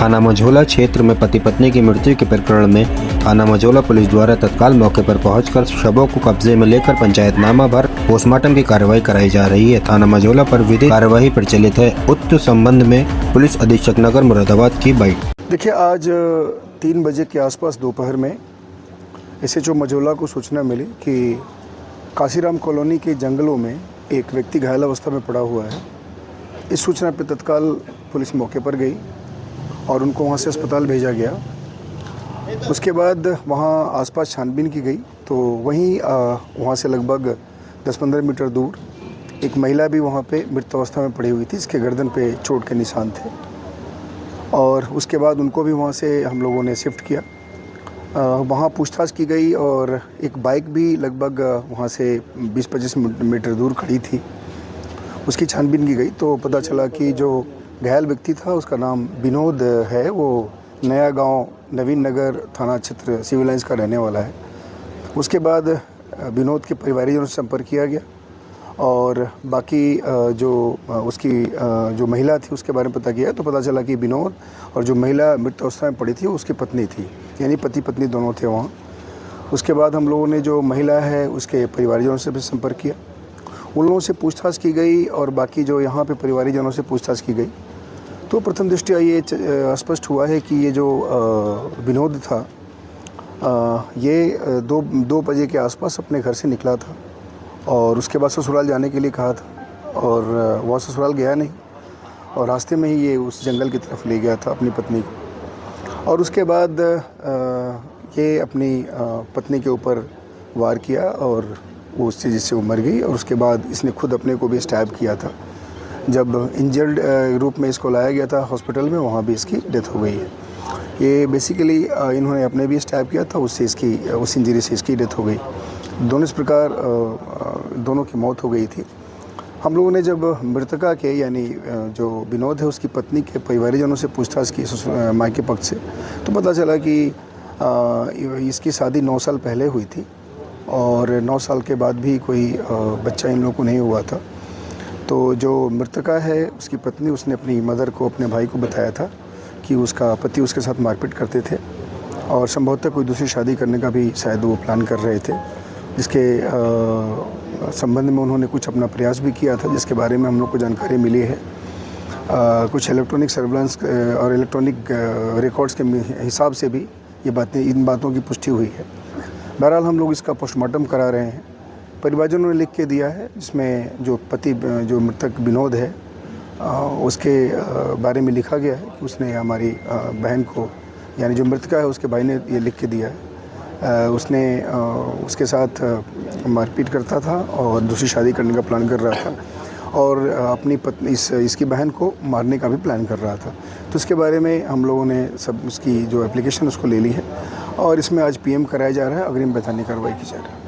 थाना मझौला क्षेत्र में पति पत्नी की मृत्यु के प्रकरण में थाना मझौला पुलिस द्वारा तत्काल मौके पर पहुंचकर शवों को कब्जे में लेकर पंचायतनामा भर पोस्टमार्टम की कार्रवाई कराई जा रही है। थाना मझौला पर विधिक कार्यवाही प्रचलित है। उक्त संबंध में पुलिस अधीक्षक नगर मुरादाबाद की बाइट। देखिए, आज 3 बजे के आसपास दोपहर में एसएचओ मझौला को सूचना मिली कि काशीराम कॉलोनी के जंगलों में एक व्यक्ति घायल अवस्था में पड़ा हुआ है। इस सूचना पर तत्काल पुलिस मौके पर गई और उनको वहां से अस्पताल भेजा गया। उसके बाद वहां आसपास छानबीन की गई तो वहां से लगभग 10-15 मीटर दूर एक महिला भी वहां पे मृत अवस्था में पड़ी हुई थी। इसके गर्दन पे चोट के निशान थे और उसके बाद उनको भी वहां से हम लोगों ने शिफ्ट किया। वहाँ पूछताछ की गई और एक बाइक भी लगभग वहाँ से 20-25 मीटर दूर खड़ी थी, उसकी छानबीन की गई तो पता चला कि जो घायल व्यक्ति था उसका नाम विनोद है। वो नया गांव नवीन नगर थाना क्षेत्र सिविल लाइंस का रहने वाला है। उसके बाद विनोद के परिवारजनों से संपर्क किया गया और बाकी उसकी जो महिला थी उसके बारे में पता किया तो पता चला कि विनोद और जो महिला मृत अवस्था में पड़ी थी उसकी पत्नी थी, यानी पति पत्नी दोनों थे वहाँ। उसके बाद हम लोगों ने जो महिला है उसके परिवारजनों से भी संपर्क किया, उन लोगों से पूछताछ की गई और बाकी जो यहाँ पे परिवारजनों से पूछताछ की गई तो प्रथम दृष्टया ये स्पष्ट हुआ है कि ये जो विनोद था ये 2 बजे के आसपास अपने घर से निकला था और उसके बाद ससुराल जाने के लिए कहा था और वह ससुराल गया नहीं और रास्ते में ही ये उस जंगल की तरफ ले गया था अपनी पत्नी को और उसके बाद ये अपनी पत्नी के ऊपर वार किया और वो उससे जिससे वो मर गई और उसके बाद इसने खुद अपने को भी स्टैब किया था। जब इंजर्ड रूप में इसको लाया गया था हॉस्पिटल में, वहाँ भी इसकी डेथ हो गई है। ये बेसिकली इन्होंने अपने भी स्टैब किया था, उससे इसकी उस इंजरी से इसकी डेथ हो गई। दोनों इस प्रकार दोनों की मौत हो गई थी। हम लोगों ने जब मृतका के यानी जो विनोद है उसकी पत्नी के परिवारजनों से पूछताछ की मायके पक्ष से तो पता चला कि इसकी शादी 9 साल पहले हुई थी और 9 साल के बाद भी कोई बच्चा इन लोगों को नहीं हुआ था। तो जो मृतका है उसकी पत्नी, उसने अपनी मदर को, अपने भाई को बताया था कि उसका पति उसके साथ मारपीट करते थे और संभवतः कोई दूसरी शादी करने का भी शायद वो प्लान कर रहे थे, जिसके संबंध में उन्होंने कुछ अपना प्रयास भी किया था, जिसके बारे में हम लोग को जानकारी मिली है। कुछ इलेक्ट्रॉनिक सर्विलांस और इलेक्ट्रॉनिक रिकॉर्ड्स के हिसाब से भी इन बातों की पुष्टि हुई है। बहरहाल हम लोग इसका पोस्टमार्टम करा रहे हैं। परिवारजनों ने लिख के दिया है जिसमें जो मृतक विनोद है उसके बारे में लिखा गया है कि उसने हमारी बहन को, यानी जो मृतका है उसके भाई ने ये लिख के दिया है। उसने उसके साथ मारपीट करता था और दूसरी शादी करने का प्लान कर रहा था और अपनी पत्नी इसकी बहन को मारने का भी प्लान कर रहा था। तो इसके बारे में हम लोगों ने सब उसकी जो एप्लीकेशन उसको ले ली है और इसमें आज पीएम कराया जा रहा है, अग्रिम वैधानिक कार्रवाई की जा रही है।